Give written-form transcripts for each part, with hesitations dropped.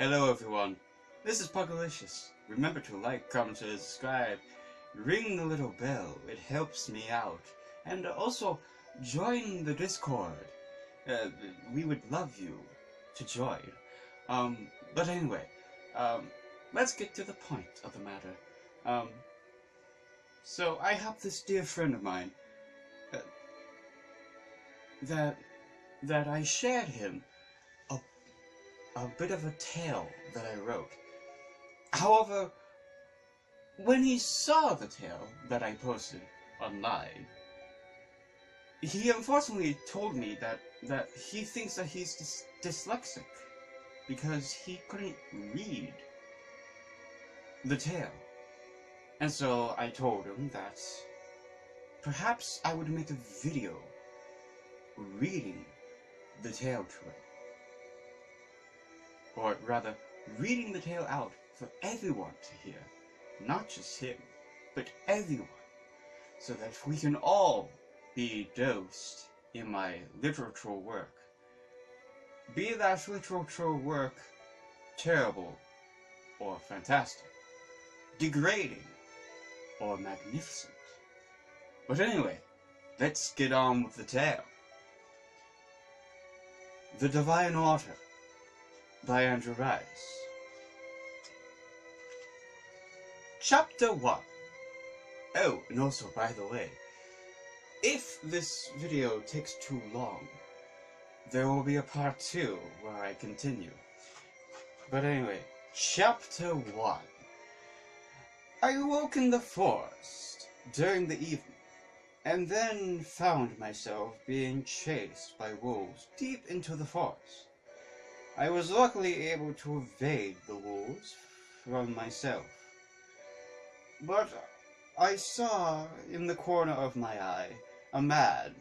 Hello everyone, this is Pugalshish. Remember to like, comment, and subscribe. Ring the little bell, it helps me out. And also, join the Discord. We would love you to join. But anyway, let's get to the point of the matter. So I have this dear friend of mine, that I shared him a bit of a tale that I wrote. However, when he saw the tale that I posted online, he unfortunately told me that he thinks that he's dyslexic because he couldn't read the tale. And so I told him that perhaps I would make a video reading the tale to him. Or rather, reading the tale out for everyone to hear. Not just him, but everyone. So that we can all be dosed in my literature work. Be that literature work terrible or fantastic, degrading or magnificent. But anyway, let's get on with the tale. The Divine Order by Andrew Rice. Chapter 1. Oh, and also, by the way, if this video takes too long, there will be a part 2 where I continue. But anyway, Chapter 1. I awoke in the forest during the evening, and then found myself being chased by wolves deep into the forest. I was luckily able to evade the wolves from myself. But I saw in the corner of my eye a man,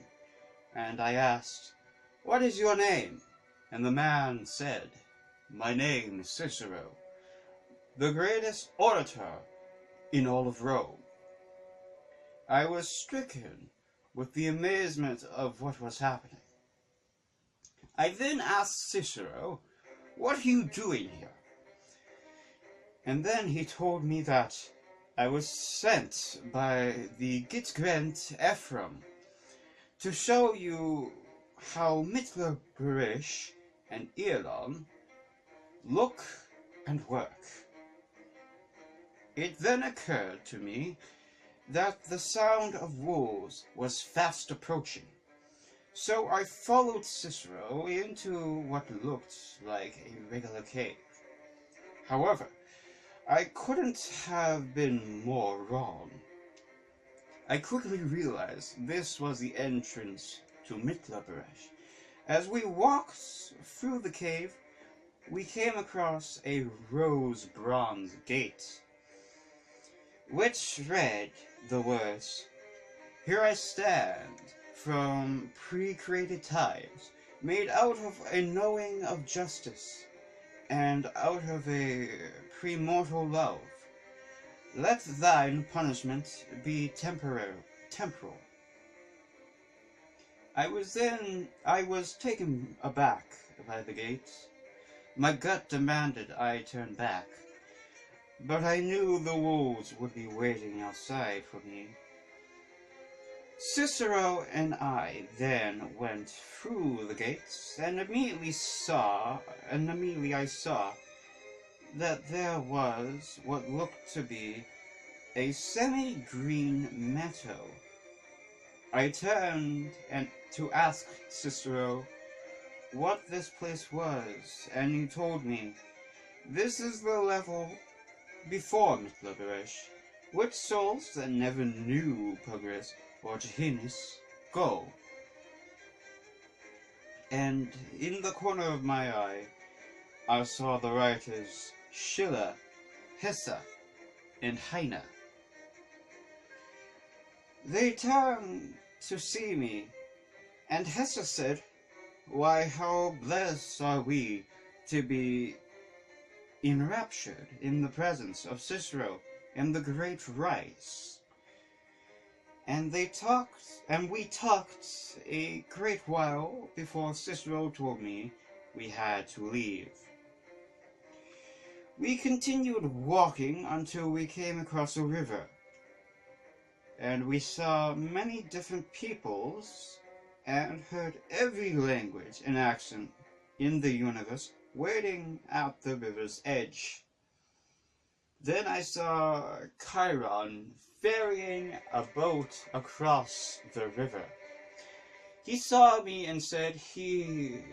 and I asked, "What is your name?" And the man said, "My name is Cicero, the greatest orator in all of Rome." I was stricken with the amazement of what was happening. I then asked Cicero, "What are you doing here?" And then he told me that I was sent by the Gitgrent Ephraim to show you how Mittler Barish and Elon look and work. It then occurred to me that the sound of wolves was fast approaching. So I followed Cicero into what looked like a regular cave. However, I couldn't have been more wrong. I quickly realized this was the entrance to Mitlabaresh. As we walked through the cave, we came across a rose bronze gate, which read the words, "Here I stand, from pre-created times, made out of a knowing of justice, and out of a premortal love. Let thine punishment be temporal. I was taken aback by the gate. My gut demanded I turn back, but I knew the wolves would be waiting outside for me. Cicero and I then went through the gates, and immediately I saw that there was what looked to be a semi-green meadow. I turned to ask Cicero what this place was, and he told me, "This is the level before Mitlabaresh, which souls that never knew progress or Jehinnis go." And in the corner of my eye, I saw the writers Schiller, Hesse, and Heine. They turned to see me, and Hesse said, "Why, how blessed are we to be enraptured in the presence of Cicero and the great Rice." And we talked a great while before Cicero told me we had to leave. We continued walking until we came across a river, and we saw many different peoples and heard every language and accent in the universe waiting at the river's edge. Then I saw Chiron ferrying a boat across the river. He saw me and said he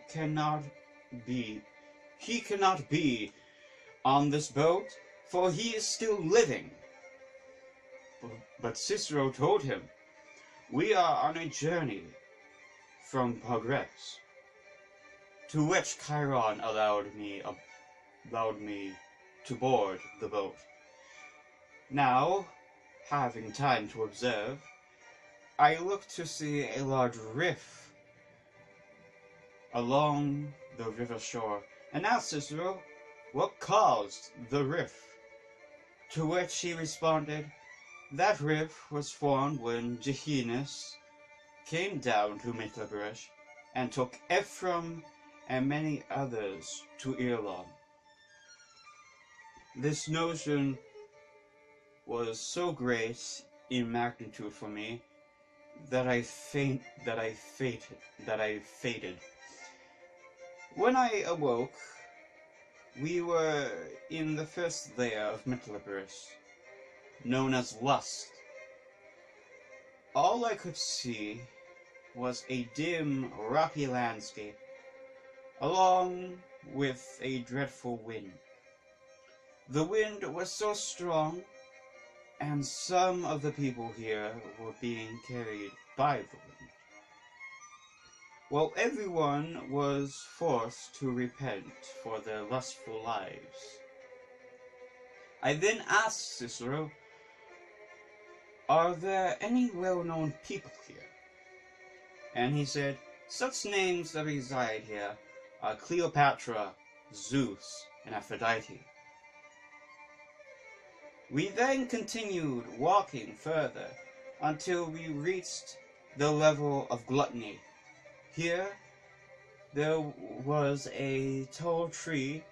cannot be on this boat, for he is still living. But Cicero told him, "We are on a journey from progress," to which Chiron allowed me to board the boat. Now, having time to observe, I looked to see a large rift along the river shore, and asked Cicero what caused the rift, to which he responded, that rift was formed when Ch1 came down to Middlebury and took Ephraim and many others to Ireland. This notion was so great in magnitude for me that I fainted. When I awoke, we were in the first layer of Middlebury, known as lust. All I could see was a dim, rocky landscape, along with a dreadful wind. The wind was so strong, and some of the people here were being carried by the wind. Well, everyone was forced to repent for their lustful lives. I then asked Cicero, "Are there any well-known people here?" And he said, "Such names that reside here are Cleopatra, Zeus, and Aphrodite." We then continued walking further until we reached the level of gluttony. Here, there was a tall tree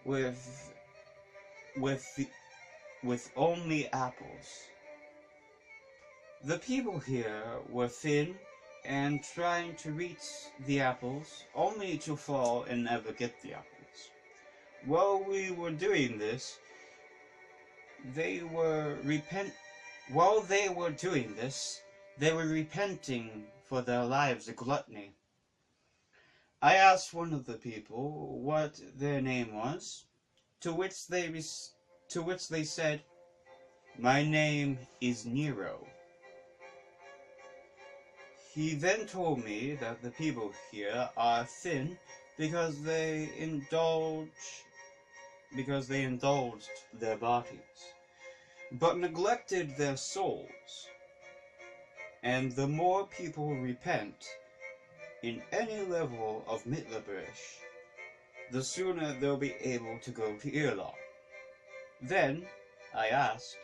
with only apples. The people here were thin and trying to reach the apples, only to fall and never get the apples. While they were doing this, they were repenting for their lives of gluttony. I asked one of the people what their name was, to which they said, "My name is Nero." He then told me that the people here are thin because they indulged their bodies, but neglected their souls. And the more people repent in any level of Middlebury, the sooner they'll be able to go to Ireland. Then I asked,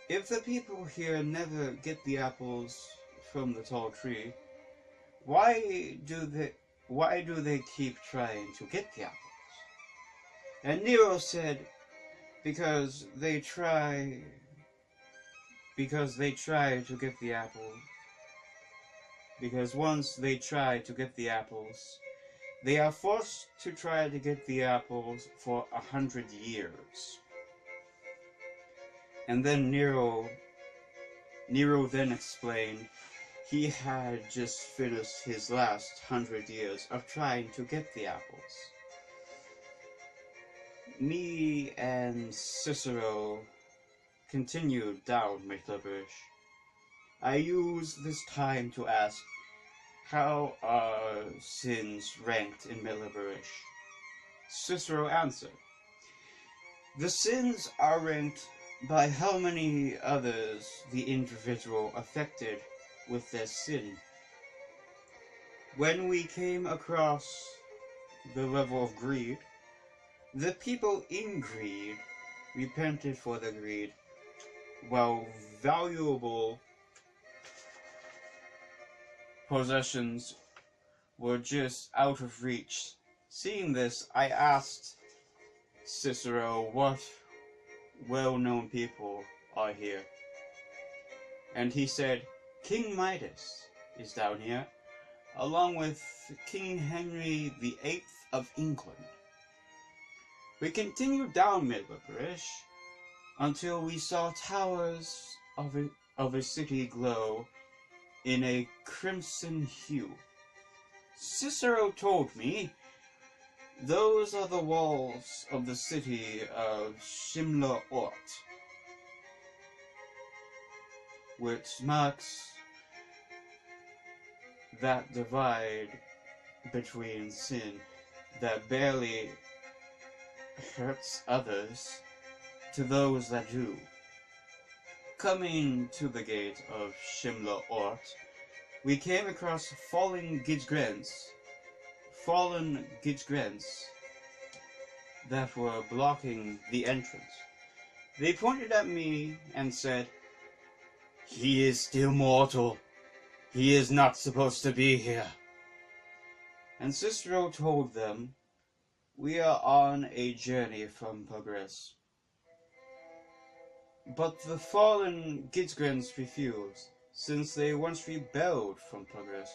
if the people here never get the apples from the tall tree, why do they keep trying to get the apples? And Nero said, because they try to get the apples. Because once they try to get the apples, they are forced to try to get the apples for 100 years. And then Nero then explained he had just finished his last 100 years of trying to get the apples. Me and Cicero continued down Middlebury. I used this time to ask, how are sins ranked in Middlebury? Cicero answered, the sins are ranked by how many others the individual affected with their sin. When we came across the level of greed, the people in greed repented for their greed, while valuable possessions were just out of reach. Seeing this, I asked Cicero, what well-known people are here? And he said, King Midas is down here, along with King Henry VIII of England. We continued down Midway until we saw towers of a city glow in a crimson hue. Cicero told me those are the walls of the city of Ch1, which marks that divide between sin that barely hurts others to those that do. Coming to the gate of Ch1, we came across fallen Gijgrens that were blocking the entrance. They pointed at me and said, "He is still mortal. He is not supposed to be here." And Cicero told them, "We are on a journey from progress." But the fallen Gijgrens refused, since they once rebelled from progress.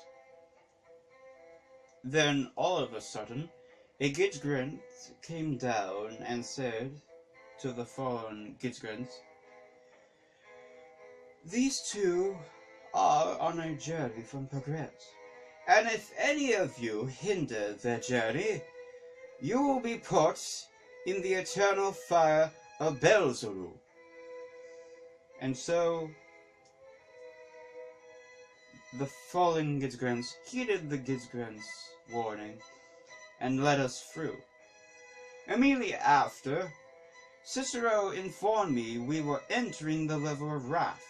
Then, all of a sudden, a Gijgren came down and said to the fallen Gijgrens, "These two are on a journey from progress, and if any of you hinder their journey, you will be put in the eternal fire of Beelzebub." And so, the fallen Gijgrens heeded the Gijgrens' warning and led us through. Immediately after, Cicero informed me we were entering the level of wrath.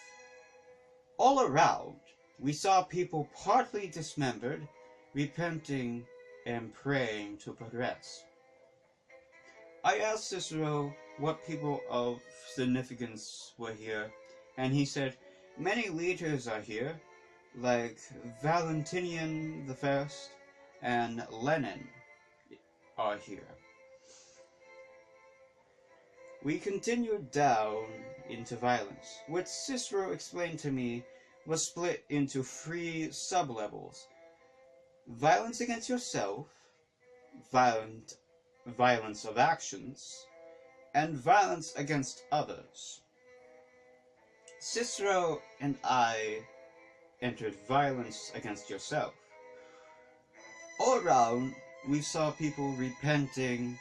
All around, we saw people partly dismembered, repenting and praying to progress. I asked Cicero what people of significance were here, and he said, "Many leaders are here, like Valentinian I and Lenin are here." We continued down into violence, which Cicero explained to me was split into 3 sub-levels: violence against yourself, violence of actions, and violence against others. Cicero and I entered violence against yourself. All around, we saw people repenting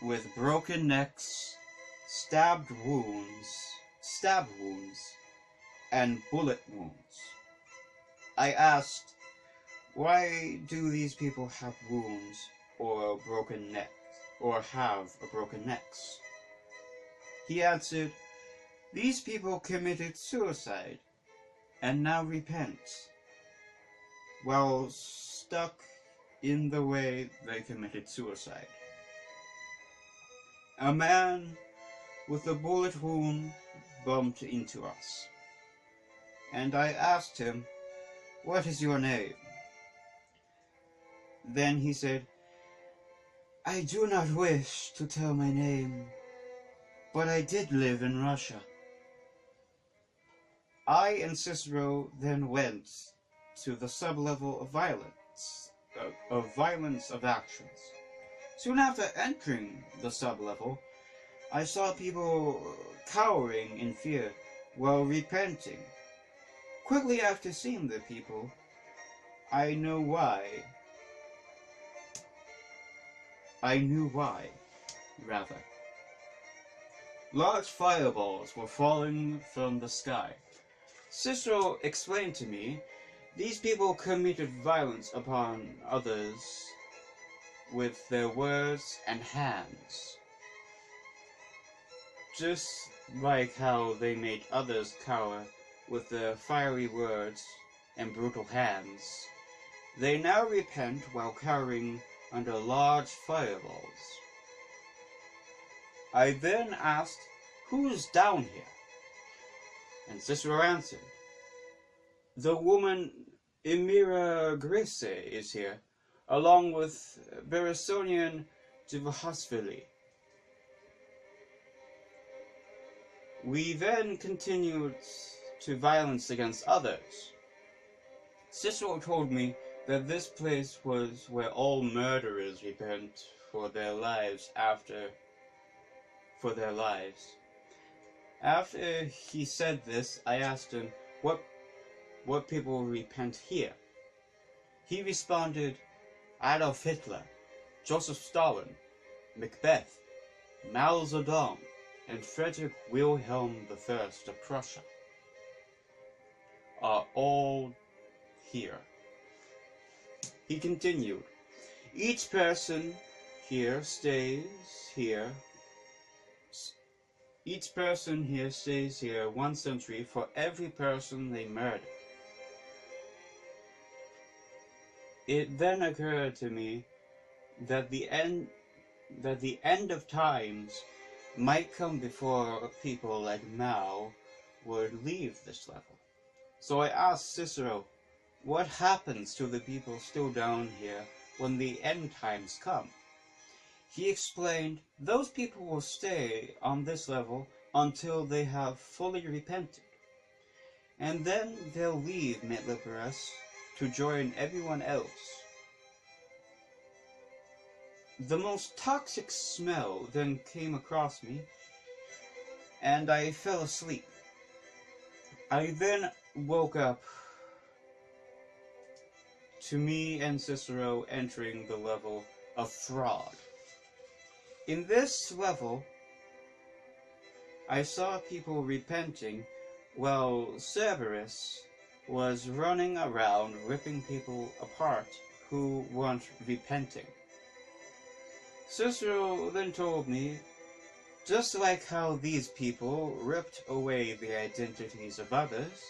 with broken necks, stab wounds, and bullet wounds. I asked, "Why do these people have wounds or broken necks, or have broken necks?" He answered, "These people committed suicide and now repent, while stuck in the way they committed suicide." A man with a bullet wound bumped into us, and I asked him, "What is your name?" Then he said, "I do not wish to tell my name, but I did live in Russia." I and Cicero then went to the sub-level of violence of actions. Soon after entering the sub-level, I saw people cowering in fear while repenting. Quickly after seeing the people, I knew why. Large fireballs were falling from the sky. Cicero explained to me, these people committed violence upon others with their words and hands. Just like how they made others cower with their fiery words and brutal hands, they now repent while cowering under large fireballs. I then asked, "Who's down here?" And Cicero answered, "The woman Emira Grace is here, along with Beresonian Jivahasvili We then continued to violence against others. Cicero told me that this place was where all murderers repent for their lives. After he said this, I asked him what people repent here. He responded, Adolf Hitler, Joseph Stalin, Macbeth, Mao Zedong, and Frederick Wilhelm I of Prussia are all here. He continued, each person here stays here 1 century for every person they murder. It then occurred to me that the end of times might come before people like Mao would leave this level. So I asked Cicero, what happens to the people still down here when the end times come? He explained, those people will stay on this level until they have fully repented. And then they'll leave Mitliparas to join everyone else. The most toxic smell then came across me, and I fell asleep. I then woke up to me and Cicero entering the level of fraud. In this level, I saw people repenting while Cerberus was running around ripping people apart who weren't repenting. Cicero then told me, just like how these people ripped away the identities of others,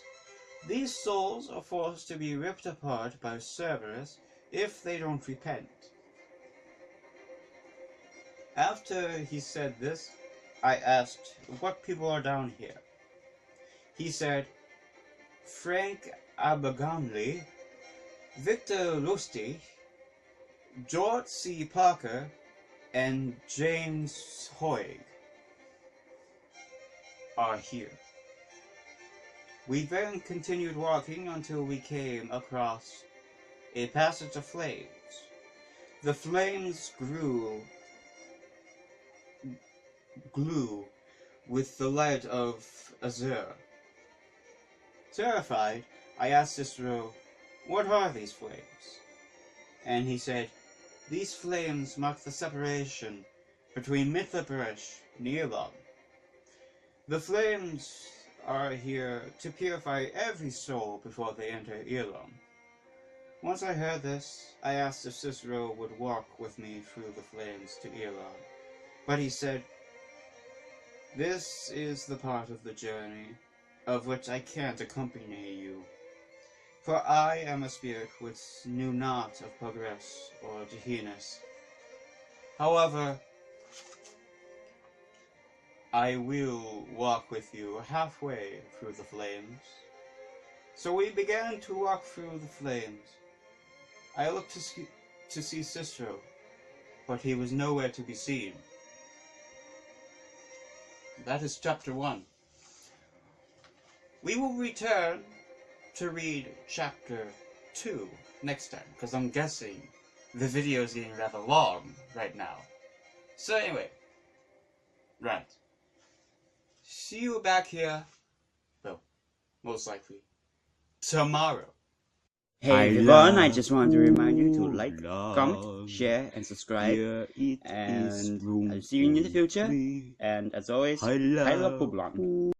these souls are forced to be ripped apart by Cerberus if they don't repent. After he said this, I asked what people are down here. He said, Frank Aberganley, Victor Lustig, George C. Parker, and James Hoig are here. We then continued walking until we came across a passage of flames. The flames grew with the light of azure. Terrified, I asked Cicero, what are these flames? And he said, these flames mark the separation between Mitliparas and Elon. The flames are here to purify every soul before they enter Elon. Once I heard this, I asked if Cicero would walk with me through the flames to Elon. But he said, this is the part of the journey of which I can't accompany you. For I am a spirit which knew not of progress or Gehennas. However, I will walk with you halfway through the flames. So we began to walk through the flames. I looked to see Cicero, but he was nowhere to be seen. That is chapter 1. We will return to read chapter 2 next time, because I'm guessing the video is getting rather long right now. So anyway, right. See you back here, well, most likely, tomorrow. Hey everyone, I just wanted to remind you to like, comment, share, and subscribe. And I'll see you in the future. And as always, I love Pugalshish.